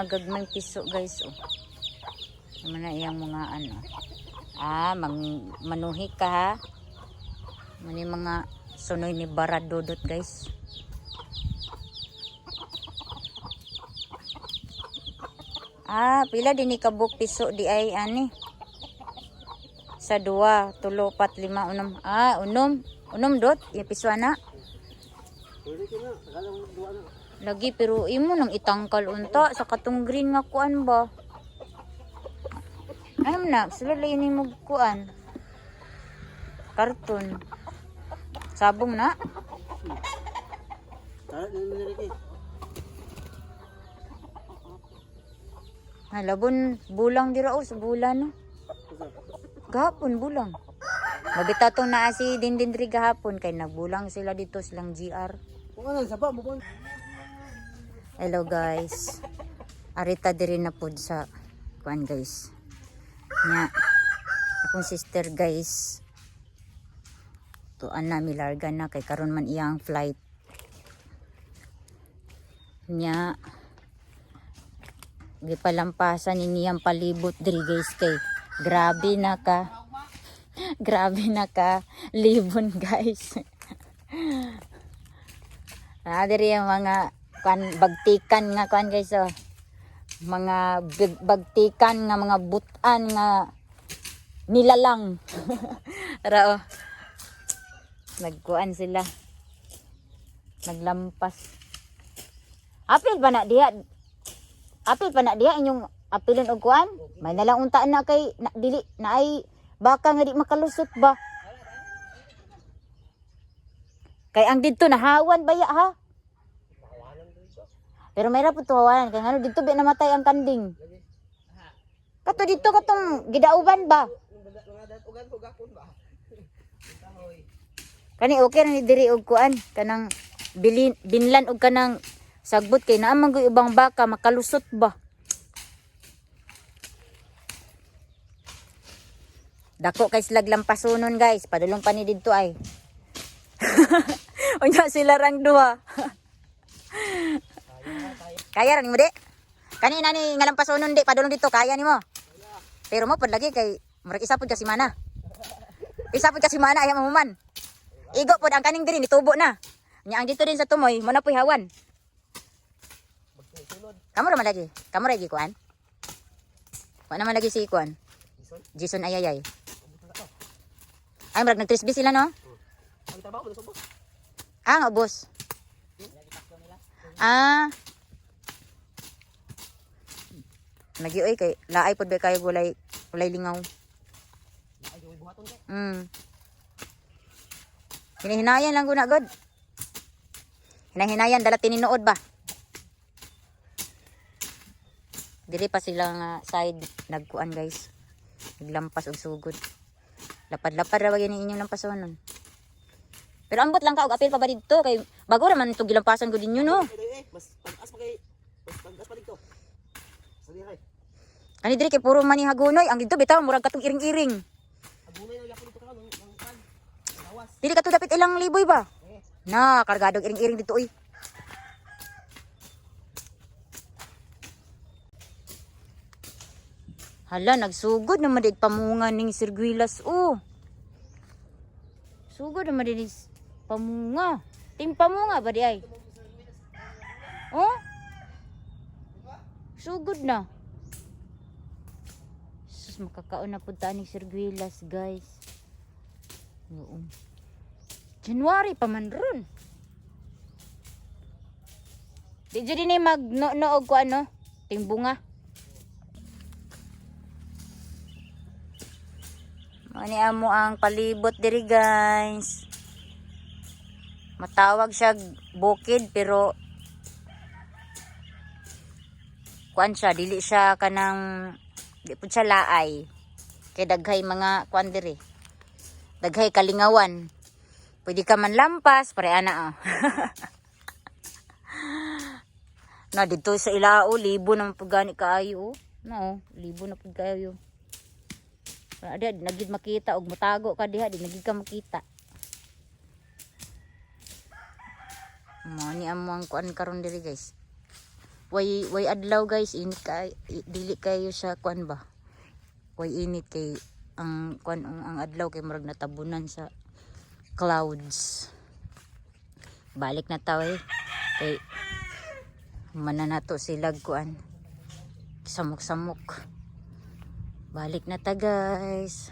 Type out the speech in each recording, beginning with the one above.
mga gagmang piso guys. Oh. Naman na iyang mga ano. Manuhi ka ha. Mani mga sunoy ni Baradodot guys. Pila din ni kabuk piso di ay ani. Sa 2, 3, 4, 5, 6. Unom dot. Yung piso na. Lagi pero imo nang itangkal unta sa katong green nga kuan ba. Ano na, sila lang mo kuan. Karton. Sabong na. Labon bulang dira sa bulan no. Gahapon bulang. Mabita tong naa si Dindin diri gahapon kay nagbulang sila dito silang GR. Hello guys. Arita diri na pud sa kuan guys. Nya akong sister guys. Tuan na milarga na kay karon man iyang flight. Nya gipalampasan ni niyang palibot diri guys kay grabe na ka libon guys. Diri yung mga bagtikan nga kuan guys oh. Mga bagtikan nga mga butan nga nilalang. Tara oh. Nagkuan sila. Naglampas. Apil pa na diha inyong apilon og kuan. May nalang unta na kay dili na ay baka nga di makalusot ba. Kay ang didto nahawan baya ha. Pero mayra po tuhawanan kay ngano didto bi namatay ang kanding. Kato didto katong gidauban ba. Kani okay ra ni diri og kuan kanang binlan og kanang sagbot kay naa man ibang baka makalusot ba. Dako kay sila lampasonon guys, padulong pa ni didto ay. Unya sila rang duha. Kaya ra nimo di? Kanina ni ngalampasonon di padulong dito kaya nimo. Pero mo pud lagi kay murag isa pud kasi mana. Isa pud kasi mana ay mahuman. Igo pud ang kaning diri nitubo na. Nya ang dito din sa tumoy mo na puy hawan. Kamu ra man lagi. Kamu ra gi kuan. Wa naman lagi si kuan. Jason ayayay. Ay murag nagtrisbi sila no? Nga boss. Nagyoy kay laay pud ba kayo gulay lingaw. Hinahinayan lang guna god. Hinahinayan dala tininuod ba? Diri pa sila nga side nagkuan guys. Naglampas og sugod. Lapad-lapad ra ba yan inyong lampasonon. Pero ambot lang ka og apil pa ba dito kay bago ra man itong gilampasan ko dinyo no. Mas tagas pa dito. Ani diri kay puro man hagunoy ang dito bitaw murag katong iring-iring. Hagunoy na gyapon dito ka ng lawas. Dili ka to dapat ilang liboy ba? Na kargadog iring-iring dito oy. Hala, nagsugod naman din pamunga ning sirguilas oh. Sugod naman din pamunga. Ting pamunga ba di ay? Oh? Sugod na. Sus, makakaon na punta ning sirguilas guys. Noong January pa man ron. Di dyan ni mag-noog ko ano? Ting bunga. Mani amo ang palibot diri guys. Matawag siya bukid pero kuan siya dili siya kanang di pud siya laay. Kay daghay mga kuan diri. Daghay kalingawan. Pwede ka man lampas pare ana oh. Na dito sa ilao libo na pud gani kaayo. No, libo na pud kaayo. Ada nagid makita og mutago ka diha di nagid ka makita. Mo ni amo ang kuan karon diri guys. way adlaw guys, init kay dili kayo sa kuan ba. Way init kay ang kuan ang adlaw kay murag natabunan sa clouds. Balik na taw kay mananato sila kuan. Samok-samok. Balik na ta guys.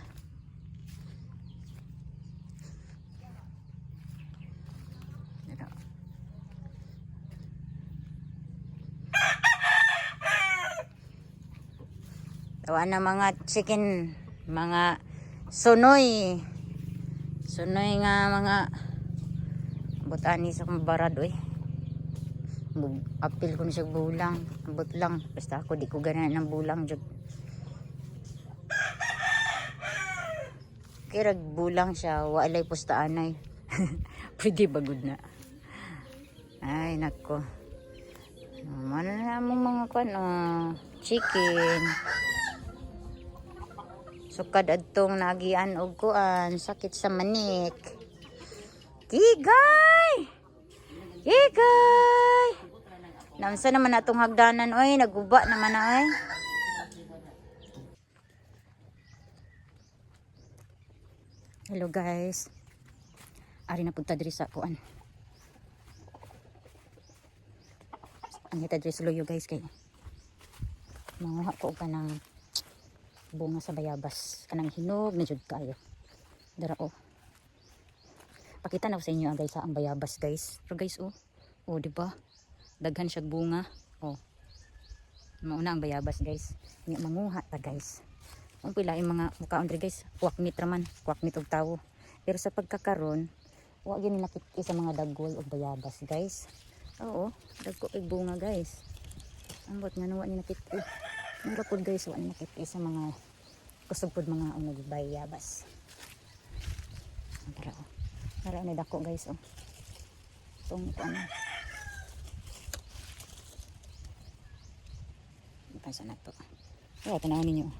Tawa na mga chicken, mga sunoy. Sunoy nga mga butani sa kumbarad oy. Apil ko na siya bulang, abot lang. Basta ako di ko ganahan ng bulang jud. Kaya bulang siya, walay pustaanay. Pwede bagod na. Ay nako. Ano na mong mga kwan, chicken. Sukad adtong nagian og kuan, sakit sa manik. Kigay! Kigay! Namsa naman atong hagdanan oy, naguba naman na ay. Hello guys. Ari na punta diri sa kuan. Ang hita diri sa loyo guys kay manguha ko ka ng bunga sa bayabas kanang hinog na jud kayo. Dara oh. Pakita na ko sa inyo guys ang bayabas guys. Pero guys oh. Oh di ba? Daghan siya bunga. Oh. Mauna ang bayabas guys. Nga manguha ta guys. Ang pila yung mga mukhaon diri guys. Kwakmit raman, kwakmit og tawo. Pero sa pagkakaron, wa gyud nakit-i sa mga dagway og bayabas guys. Oo, dagko og bunga guys. Ambot nga nawa ni nakit-i. Mura po guys, wala nakita sa mga kusog po mga unog bayabas. Tara o. Tara na dako guys o. Itong ito ano. Ipasa na to. Kaya tanaw ninyo.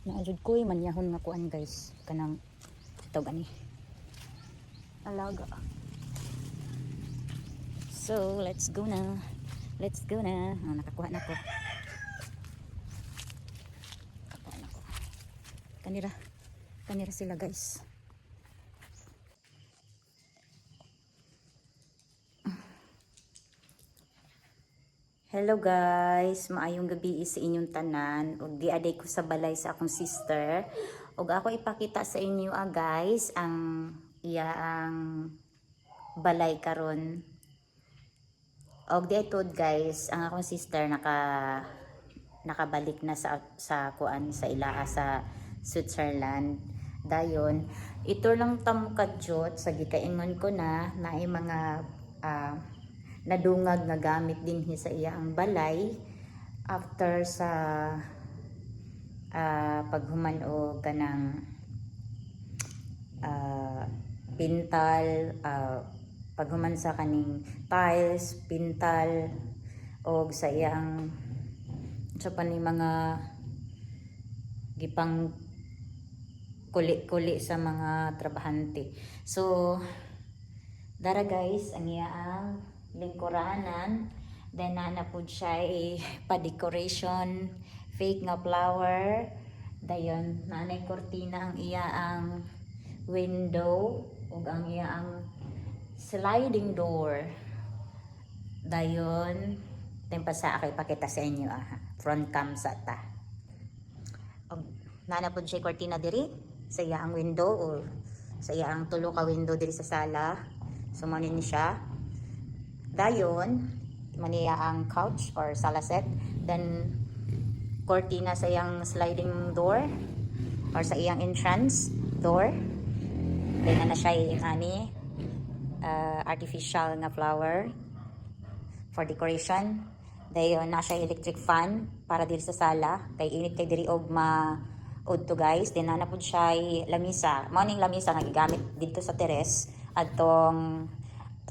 Naajud ko manyahon nga kuan guys. Kanang ito gani. Alaga. So, let's go na. Let's go na. Oh, nakakuha na ko. Nakakuha na ko. Kanira. Kanira sila guys. Hello guys. Maayong gabi sa inyong tanan. Og giaday ko sa balay sa akong sister. Og ako ipakita sa inyo guys ang ang balay karon. Og di tod guys, ang akong sister nakabalik na sa kuan sa ilaa sa Switzerland. Dayon, ito lang tamukadjot sa gikaingon ko na naay mga nadungag nga gamit din sa iya ang balay after sa paghuman og kanang pintal, paghuman sa kaning tiles, pintal og sa iyang sa paning mga gipang kuli-kuli sa mga trabahante. So dara guys ang iyang lingkuranan, then na pud siya pa-decoration, fake nga flower, dayon nanay kortina ang iyaang window ug ang iyaang sliding door. Dayon tempasa ako ipakita sa inyo front cam sa ta. Og nanapod siya kortina diri sa iyaang window o sa iyaang tulo ka window diri sa sala. So mo ni siya. Dayon maniya ang couch or sala set, then kortina sa iyang sliding door or sa iyang entrance door. Then na siya ani artificial nga flower for decoration. Dayon na siya electric fan para diri sa sala kay init kay diri og udto guys. Then na pud siya lamisa. Mao ning lamisa nga gigamit dito sa teres adtong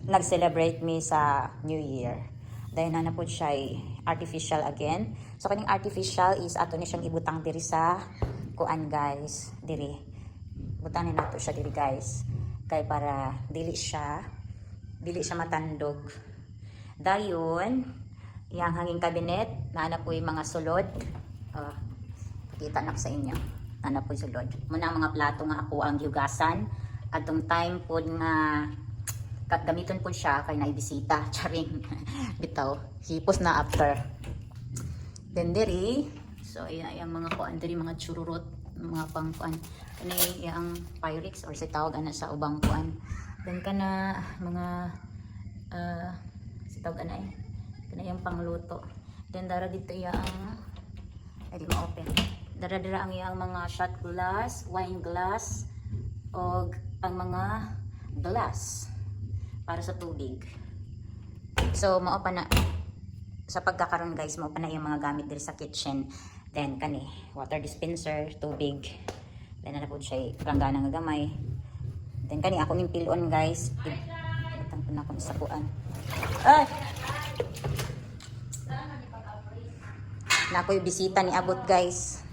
nag-celebrate mi sa New Year. Dayon na pud siya artificial again. So kaning artificial is ato ni siyang ibutang diri sa kuan guys, diri. Butanin nato siya diri guys. kay para dili siya matandog. Dayon yang hanging cabinet na po yung mga sulod. Pakita na ko sa inyo. Ana po yung sulod. Muna ang mga plato nga ako ang hugasan. Atong time po nga gamiton po siya kay naibisita. Charing. Bitaw. Hipos na after. Then diri. So yung mga kuan diri mga chururot. Mga pang kuan. Kani yung Pyrex or sa tawag ana sa ubang kuan. Then kana mga sa tawag ana kana yung pangluto. Then dara dito yung ay di ma-open. Dara-dara ang iyang mga shot glass, wine glass, o ang mga glass para sa tubig. So, mao pa na sa pagkakaroon guys, mao pa na yung mga gamit diri sa kitchen. Then, kani, water dispenser, tubig. Then, na po siya planggana nga gamay. Then, kani, ako ning pilon guys. Itang po na akong isapuan. Ay! Na ako yung bisita ni abot guys.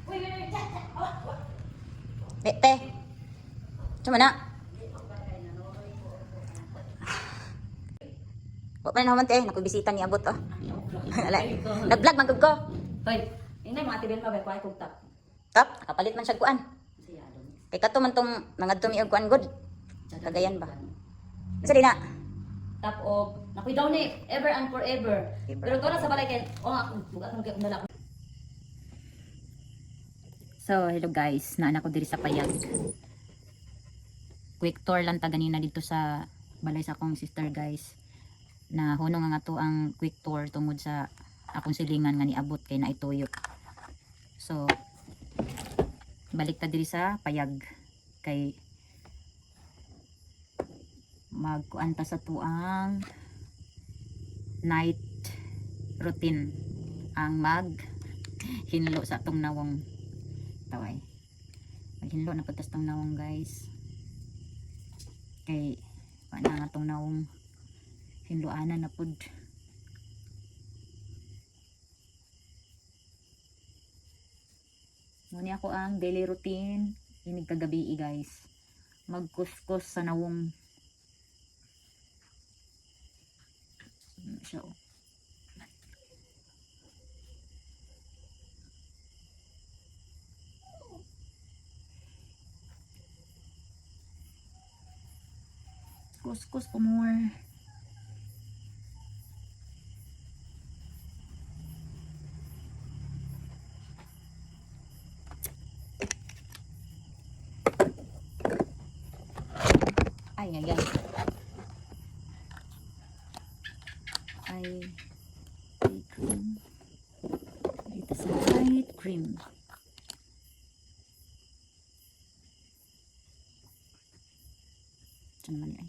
Te. Cuma na. Wa pa naman te, nakubisita ni abot oh. Nag-vlog man gud ko. Hoy, inay mga tibel pa ba kuay kog tap. Tap, kapalit man siya kuan. Kay kato man tong mga dumi og kuan good. Kagayan ba? Sa na. Tap og nakoy daw ni ever and forever. Ever. Pero to na sa balay kay ako bugat man kay umdala. So, hello guys. Naana ko diri sa payag. Quick tour lang ta ganina dito sa balay sa akong sister guys. Na hunong nga to ang quick tour tungod sa akong silingan nga niabot kay naituyo. So, balik ta diri sa payag kay magkuan ta sa tuang night routine ang mag hinlo sa atong nawong taway. Maghinlo na pagtas tong nawong guys. Kay wala nga tong nawong hinluanan na pud. Muna ako ang daily routine inig kagabi guys. Magkuskus sa nawong. So, kuskus ko more. Ay, ay, ay. Ay, cream. Dito sa white cream. Ito naman ay.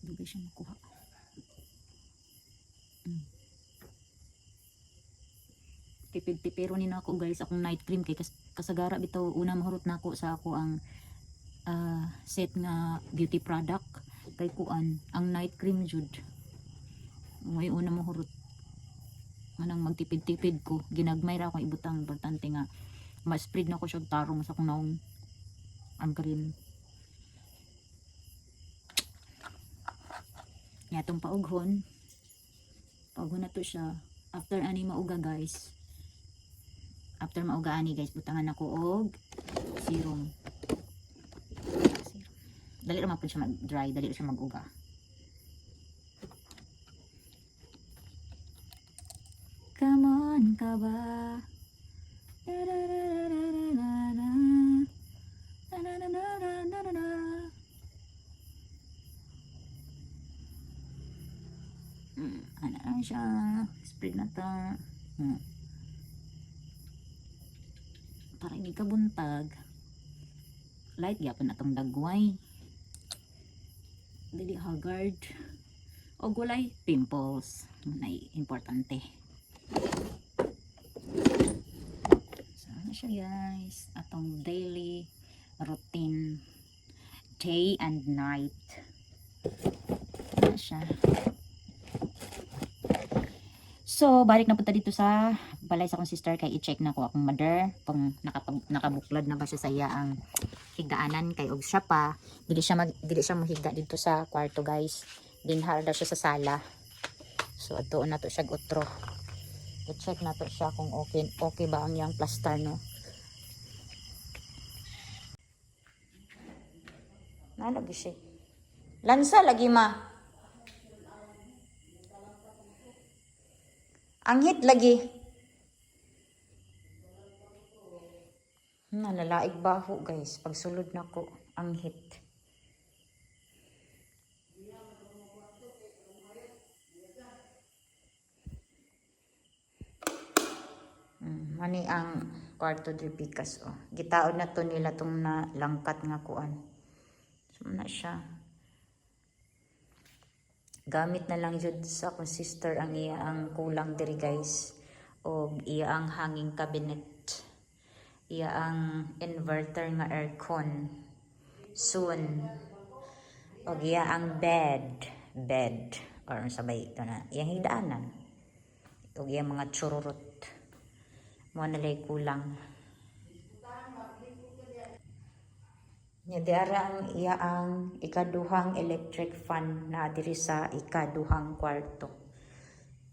Dugay siya makuha. Tipid-tipero ni na ako guys akong night cream kay kasagara bitaw una mahurot na ako sa ako ang set nga beauty product kay kuan ang night cream jud. May una mahurot manang magtipid-tipid ko ginagmay ra akong ibutang importante nga ma-spread na ko siya tarong sa akong naong ang cream. Yatong paughon na to siya after ani mauga guys. After mauga ani guys butangan ako og serum. Dali ra man pud siya mag-dry, dali siya mag-uga. Come on ka ba? Ano lang siya, spread na to. Para hindi ka buntag. Light gyapon atong dagway. Dili haggard. O gulay pimples. Manay importante. So ano siya guys, atong daily routine, day and night. Ano siya. So, balik na punta dito sa balay sa akong sister kay i-check na ko akong mother kung nakabuklad na ba siya sa iya ang higdaanan kay og siya pa dili siya mahigda dito sa kwarto guys. Dinhar daw siya sa sala. So ato na to siya utro. I-check na to siya kung okay ba ang yang plaster no. Nalagi siya. Lansa lagi ma. Anghit lagi. Nalalaig baho guys. Pagsulod na ko, anghit. Mani ang kwarto de pikas oh. Gitaod na to nila tong nalangkat nga kuan. So na siya. Gamit na lang jud sa akong sister ang iya ang kulang diri guys. O iya ang hanging cabinet. Iya ang inverter nga aircon. Soon. O iya ang bed. Or sabay ito na. Iyang higdaanan. O iya mga chururut. Mo nalay kulang. Nya diara ang iya ang ikaduhang electric fan na diri sa ikaduhang kwarto.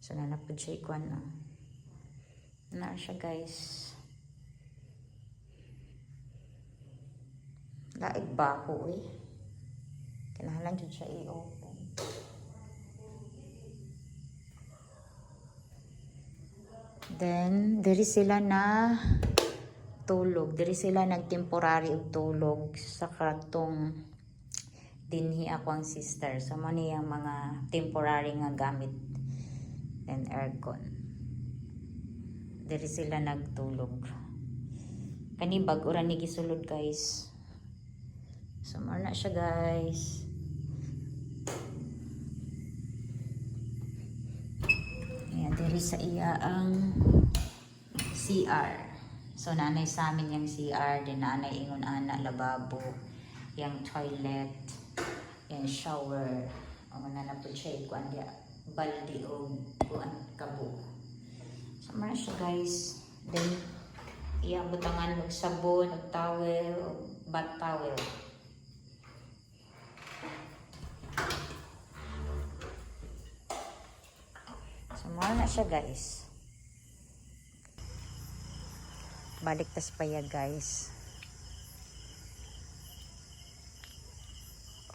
So na pud siya ikuan no. Na siya guys. Laig baho eh. Kinahanglan jud siya i-open. Then, diri sila na tulog. Diri sila nagtemporary og tulog sa katong dinhi ako ang sister. So, mo niyang mga temporary nga gamit and aircon. Diri sila nagtulog. Kani bag-o ra ni gisulod guys. So, mo na siya guys. Diri sa iya ang CR. So nanay sa amin yung CR, din nanay ingon ana lababo, yung toilet, yung shower. O na po siya kuan dia baldi o kuan kabo. So mara siya guys. Then iya butangan og sabon, og towel, og bath towel. Mara na siya guys. Balik tas pa ya guys.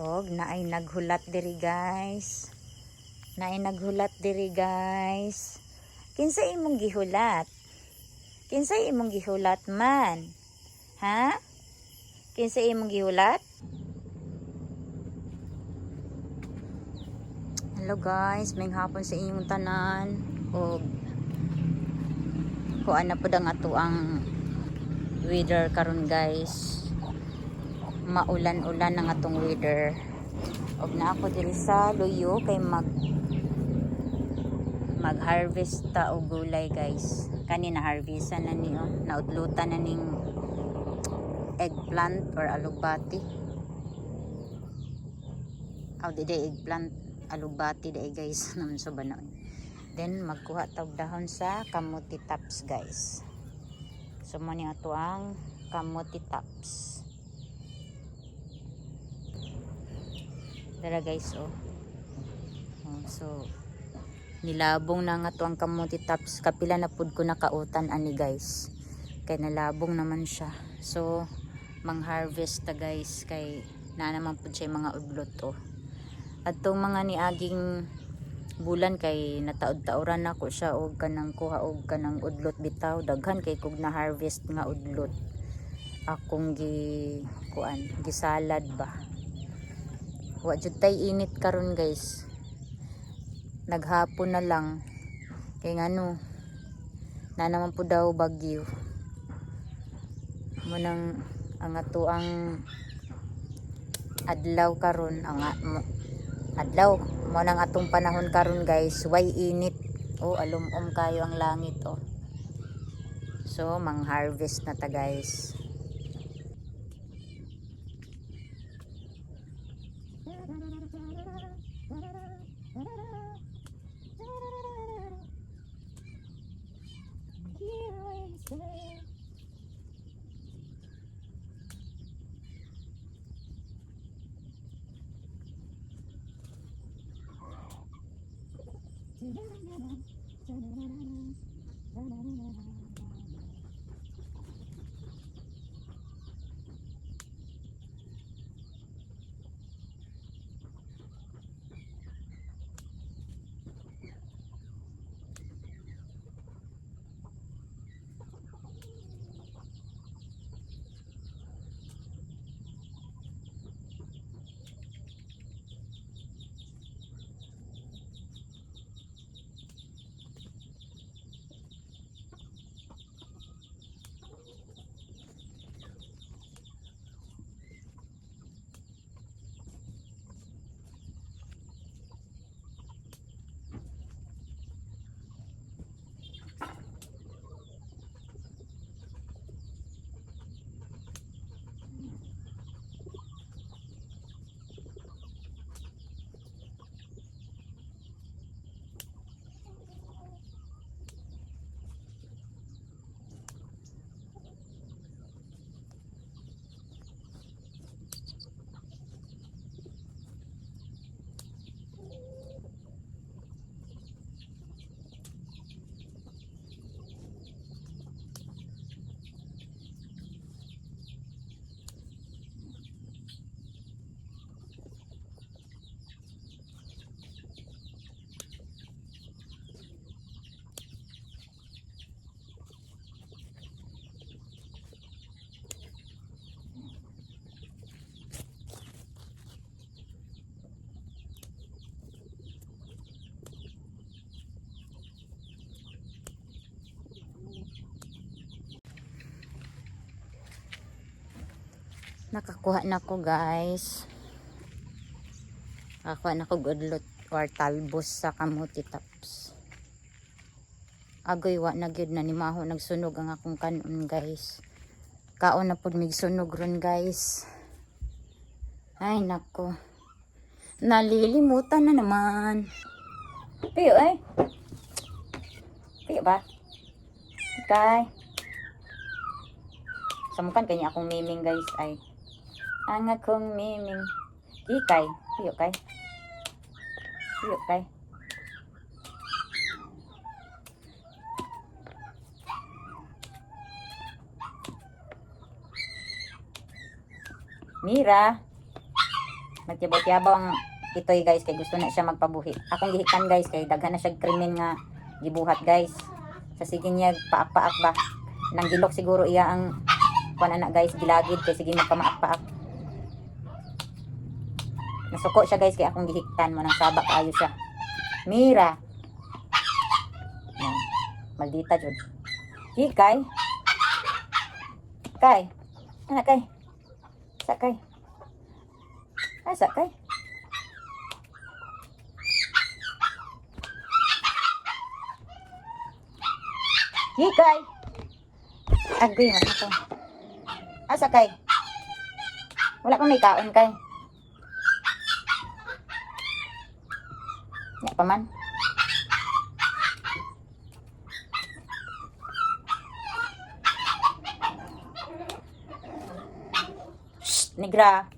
Og naay naghulat diri guys. Naay naghulat diri guys. Kinsa imong gihulat? Kinsa imong gihulat man? Ha? Kinsa imong gihulat? Hello guys, may hapon sa inyong tanan. O kuan na pud ang ato ang weather karon guys. Maulan-ulan ang atong weather. Og na ako diri sa luyo kay mag-harvest ta og gulay guys. Kanina harvestan na niyo, naudlutan na ning eggplant or alugbati. Aw di eggplant, alugbati dai guys naman sa banaw. Then magkuha tawag dahon sa kamuti tops guys. So mo ni ato ang kamuti tops. Dara guys oh. So nilabong na nga to ang kamuti tops. Kapila na pud ko nakautan ani guys. Kay nalabong naman siya. So mang-harvest ta guys kay na naman pud siya mga udlot oh. At tong mga niaging bulan kay nataod-taoran ako siya og kanang kuha og kanang udlot bitaw. Daghan kay kog na harvest nga udlot. Akong gisalad ba. Wa jud tay init karon guys. Naghapon na lang. Kay ngano na naman po daw bagyo. Munang ang ato ang adlaw karon ang adlaw mo nang atong panahon karon guys, way init. Oh, alum-om kayo ang langit oh. So mang-harvest na ta guys. Nakakuha na ko guys. Nakakuha na ko gudlot or talbos sa kamuti tops. Agoy wa na gyud na nimaho nagsunog ang akong kanon guys. Kaon na pud mig sunog ron guys. Ay nako. Nalilimutan na naman. Piyo ay. Piyo ba? Okay. Samukan kanya akong miming guys ay. Ang akong miming. Ikay. Piyo kay. Piyo kay. Mira. Magtiyabaw-tiyabaw ang itoy guys kay gusto na siya magpabuhi. Akong gihikan guys kay daghan na siya krimen nga gibuhat guys. Sa sige niya paak-paak ba. Nang gilok siguro iya ang kuan anak guys gilagid kay sige magpamaak-paak. Nasuko siya guys kay akong gihiktan mo nang sabak ayo siya. Mira. Yan. Maldita jud. Hikay. Kay. Anak kay. Sakay. Sakay. Hikay. Agoy man ako. Sakay. Wala kang may kaon kay. Ya paman. Shh, negra.